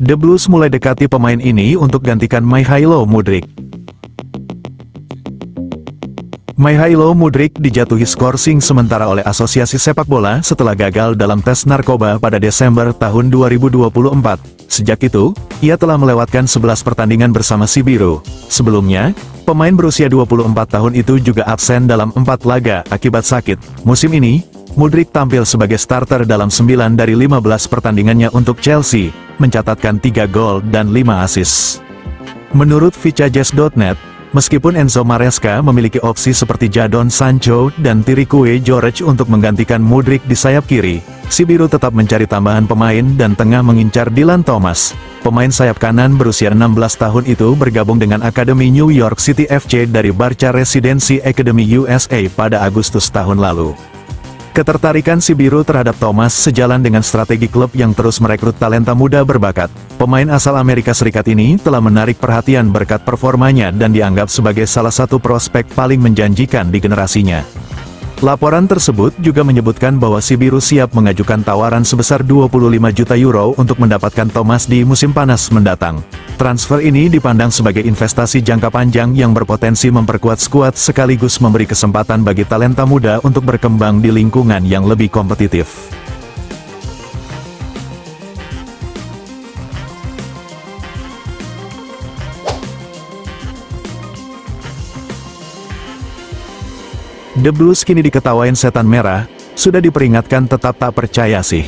The Blues mulai dekati pemain ini untuk gantikan Mihailo Mudryk. Mihailo Mudryk dijatuhi skorsing sementara oleh Asosiasi Sepak Bola setelah gagal dalam tes narkoba pada Desember tahun 2024. Sejak itu, ia telah melewatkan 11 pertandingan bersama si Biru. Sebelumnya, pemain berusia 24 tahun itu juga absen dalam 4 laga akibat sakit. Musim ini, Mudryk tampil sebagai starter dalam 9 dari 15 pertandingannya untuk Chelsea, mencatatkan 3 gol dan 5 assist. Menurut Vicajes.net, meskipun Enzo Maresca memiliki opsi seperti Jadon Sancho dan Tirikue George untuk menggantikan Mudryk di sayap kiri, si Biru tetap mencari tambahan pemain dan tengah mengincar Dylan Thomas. Pemain sayap kanan berusia 16 tahun itu bergabung dengan Akademi New York City FC dari Barca Residency Academy USA pada Agustus tahun lalu. Ketertarikan si Biru terhadap Thomas sejalan dengan strategi klub yang terus merekrut talenta muda berbakat. Pemain asal Amerika Serikat ini telah menarik perhatian berkat performanya dan dianggap sebagai salah satu prospek paling menjanjikan di generasinya. Laporan tersebut juga menyebutkan bahwa si Biru siap mengajukan tawaran sebesar 25 juta euro untuk mendapatkan Thomas di musim panas mendatang. Transfer ini dipandang sebagai investasi jangka panjang yang berpotensi memperkuat skuad sekaligus memberi kesempatan bagi talenta muda untuk berkembang di lingkungan yang lebih kompetitif. The Blues kini diketawain setan merah, sudah diperingatkan tetap tak percaya sih.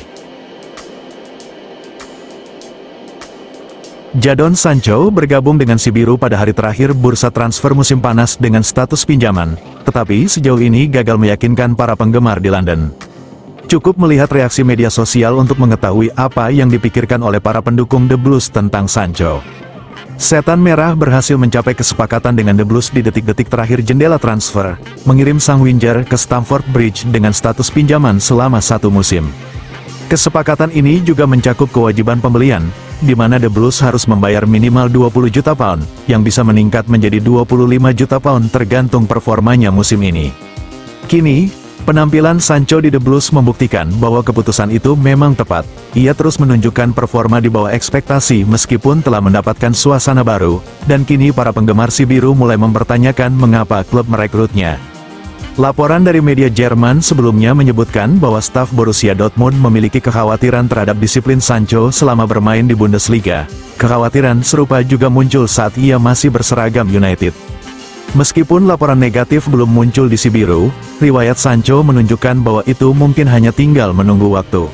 Jadon Sancho bergabung dengan si Biru pada hari terakhir bursa transfer musim panas dengan status pinjaman, tetapi sejauh ini gagal meyakinkan para penggemar di London. Cukup melihat reaksi media sosial untuk mengetahui apa yang dipikirkan oleh para pendukung The Blues tentang Sancho. Setan Merah berhasil mencapai kesepakatan dengan The Blues di detik-detik terakhir jendela transfer, mengirim sang winger ke Stamford Bridge dengan status pinjaman selama 1 musim. Kesepakatan ini juga mencakup kewajiban pembelian, di mana The Blues harus membayar minimal 20 juta pound, yang bisa meningkat menjadi 25 juta pound tergantung performanya musim ini. Kini, penampilan Sancho di The Blues membuktikan bahwa keputusan itu memang tepat. Ia terus menunjukkan performa di bawah ekspektasi meskipun telah mendapatkan suasana baru, dan kini para penggemar si Biru mulai mempertanyakan mengapa klub merekrutnya. Laporan dari media Jerman sebelumnya menyebutkan bahwa staf Borussia Dortmund memiliki kekhawatiran terhadap disiplin Sancho selama bermain di Bundesliga. Kekhawatiran serupa juga muncul saat ia masih berseragam United. Meskipun laporan negatif belum muncul di si Biru, riwayat Sancho menunjukkan bahwa itu mungkin hanya tinggal menunggu waktu.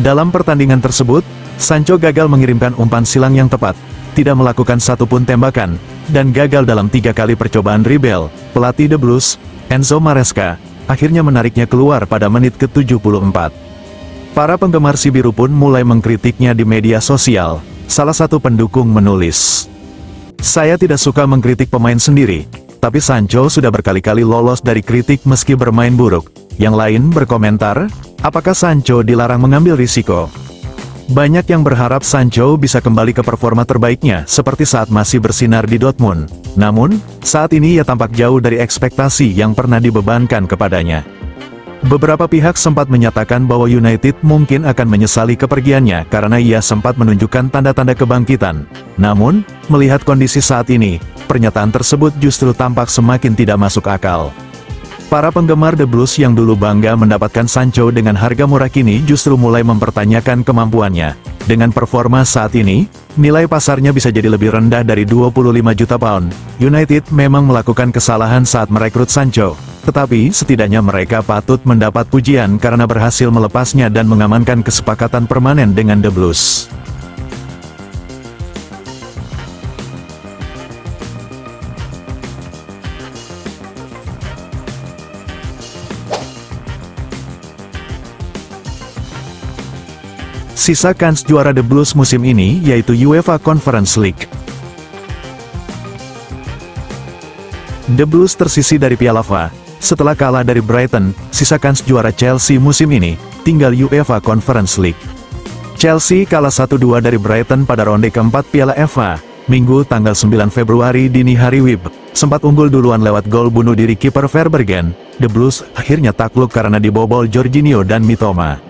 Dalam pertandingan tersebut, Sancho gagal mengirimkan umpan silang yang tepat, tidak melakukan satupun tembakan, dan gagal dalam 3 kali percobaan dribble. Pelatih The Blues, Enzo Maresca, akhirnya menariknya keluar pada menit ke-74. Para penggemar si Biru pun mulai mengkritiknya di media sosial. Salah satu pendukung menulis, "Saya tidak suka mengkritik pemain sendiri, tapi Sancho sudah berkali-kali lolos dari kritik meski bermain buruk." Yang lain berkomentar, "Apakah Sancho dilarang mengambil risiko?" Banyak yang berharap Sancho bisa kembali ke performa terbaiknya seperti saat masih bersinar di Dortmund. Namun, saat ini ia tampak jauh dari ekspektasi yang pernah dibebankan kepadanya. Beberapa pihak sempat menyatakan bahwa United mungkin akan menyesali kepergiannya karena ia sempat menunjukkan tanda-tanda kebangkitan. Namun, melihat kondisi saat ini, pernyataan tersebut justru tampak semakin tidak masuk akal. Para penggemar The Blues yang dulu bangga mendapatkan Sancho dengan harga murah kini justru mulai mempertanyakan kemampuannya. Dengan performa saat ini, nilai pasarnya bisa jadi lebih rendah dari 25 juta pound. United memang melakukan kesalahan saat merekrut Sancho, tetapi setidaknya mereka patut mendapat pujian karena berhasil melepasnya dan mengamankan kesepakatan permanen dengan The Blues. Sisa kans juara The Blues musim ini yaitu UEFA Conference League. The Blues tersisih dari Piala FA. Setelah kalah dari Brighton, sisa kans juara Chelsea musim ini tinggal UEFA Conference League. Chelsea kalah 1-2 dari Brighton pada ronde keempat Piala FA, Minggu tanggal 9 Februari dini hari WIB. Sempat unggul duluan lewat gol bunuh diri kiper Verbergen, The Blues akhirnya takluk karena dibobol Jorginho dan Mitoma.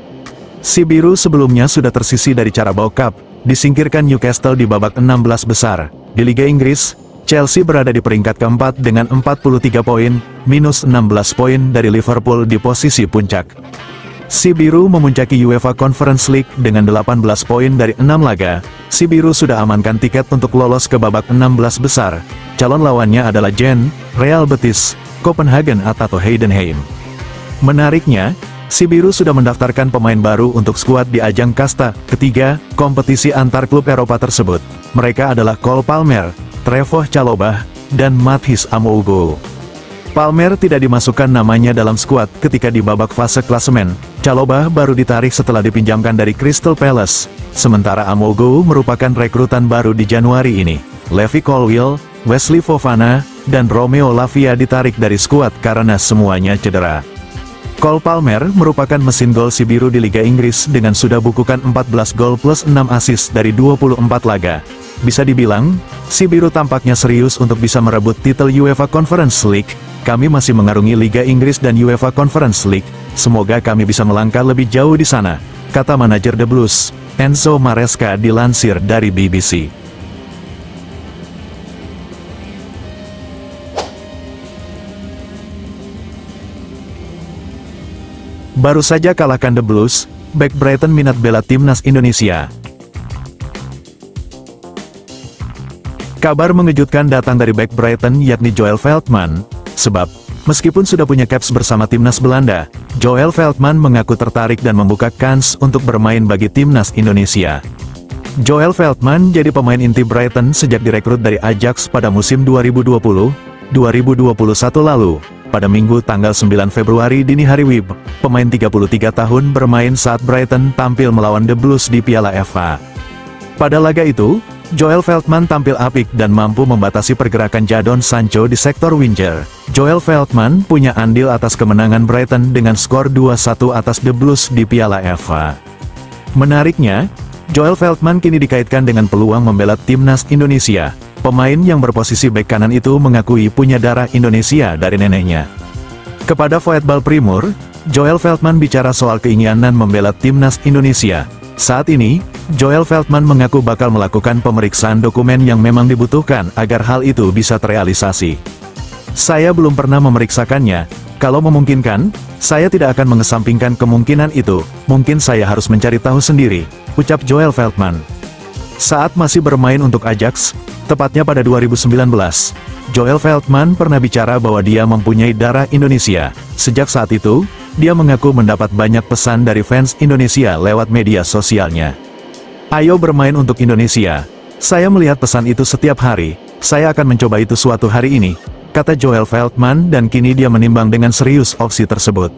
Si Biru sebelumnya sudah tersisih dari Carabao Cup, disingkirkan Newcastle di babak 16 besar. Di Liga Inggris, Chelsea berada di peringkat keempat dengan 43 poin, minus 16 poin dari Liverpool di posisi puncak. Si Biru memuncaki UEFA Conference League dengan 18 poin dari 6 laga. Si Biru sudah amankan tiket untuk lolos ke babak 16 besar. Calon lawannya adalah Genk, Real Betis, Copenhagen atau Heidenheim. Menariknya, si Biru sudah mendaftarkan pemain baru untuk skuad di ajang kasta ketiga kompetisi antar klub Eropa tersebut. Mereka adalah Cole Palmer, Trevoh Chalobah, dan Mathis Amougou. Palmer tidak dimasukkan namanya dalam skuad ketika di babak fase klasemen. Chalobah baru ditarik setelah dipinjamkan dari Crystal Palace, sementara Amougou merupakan rekrutan baru di Januari ini. Levi Colwill, Wesley Fofana, dan Romeo Lavia ditarik dari skuad karena semuanya cedera. Cole Palmer merupakan mesin gol si Biru di Liga Inggris dengan sudah bukukan 14 gol plus 6 assist dari 24 laga. Bisa dibilang, si Biru tampaknya serius untuk bisa merebut titel UEFA Conference League. Kami masih mengarungi Liga Inggris dan UEFA Conference League. Semoga kami bisa melangkah lebih jauh di sana, kata manajer The Blues, Enzo Maresca dilansir dari BBC. Baru saja kalahkan The Blues, bek Brighton minat bela timnas Indonesia. Kabar mengejutkan datang dari bek Brighton yakni Joel Veltman, sebab, meskipun sudah punya caps bersama timnas Belanda, Joel Veltman mengaku tertarik dan membuka kans untuk bermain bagi timnas Indonesia. Joel Veltman jadi pemain inti Brighton sejak direkrut dari Ajax pada musim 2020-2021 lalu. Pada Minggu tanggal 9 Februari dini hari WIB, pemain 33 tahun bermain saat Brighton tampil melawan The Blues di Piala FA. Pada laga itu, Joel Veltman tampil apik dan mampu membatasi pergerakan Jadon Sancho di sektor winger. Joel Veltman punya andil atas kemenangan Brighton dengan skor 2-1 atas The Blues di Piala FA. Menariknya, Joel Veltman kini dikaitkan dengan peluang membela timnas Indonesia. Pemain yang berposisi bek kanan itu mengakui punya darah Indonesia dari neneknya. Kepada Voetbal Primur, Joel Veltman bicara soal keinginan membela timnas Indonesia. Saat ini, Joel Veltman mengaku bakal melakukan pemeriksaan dokumen yang memang dibutuhkan agar hal itu bisa terrealisasi. Saya belum pernah memeriksakannya, kalau memungkinkan, saya tidak akan mengesampingkan kemungkinan itu, mungkin saya harus mencari tahu sendiri, ucap Joel Veltman. Saat masih bermain untuk Ajax, tepatnya pada 2019, Joel Veltman pernah bicara bahwa dia mempunyai darah Indonesia. Sejak saat itu, dia mengaku mendapat banyak pesan dari fans Indonesia lewat media sosialnya. Ayo bermain untuk Indonesia. Saya melihat pesan itu setiap hari, saya akan mencoba itu suatu hari ini, kata Joel Veltman dan kini dia menimbang dengan serius opsi tersebut.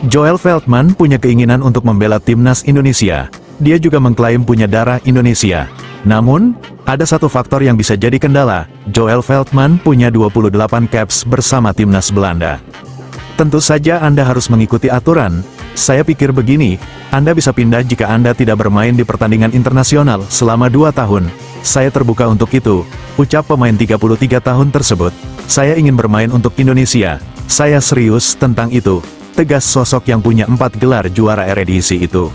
Joel Veltman punya keinginan untuk membela timnas Indonesia. Dia juga mengklaim punya darah Indonesia. Namun, ada satu faktor yang bisa jadi kendala, Joel Veltman punya 28 caps bersama timnas Belanda. Tentu saja Anda harus mengikuti aturan. Saya pikir begini, Anda bisa pindah jika Anda tidak bermain di pertandingan internasional selama 2 tahun. Saya terbuka untuk itu, ucap pemain 33 tahun tersebut. Saya ingin bermain untuk Indonesia. Saya serius tentang itu, tegas sosok yang punya 4 gelar juara Eredivisie itu.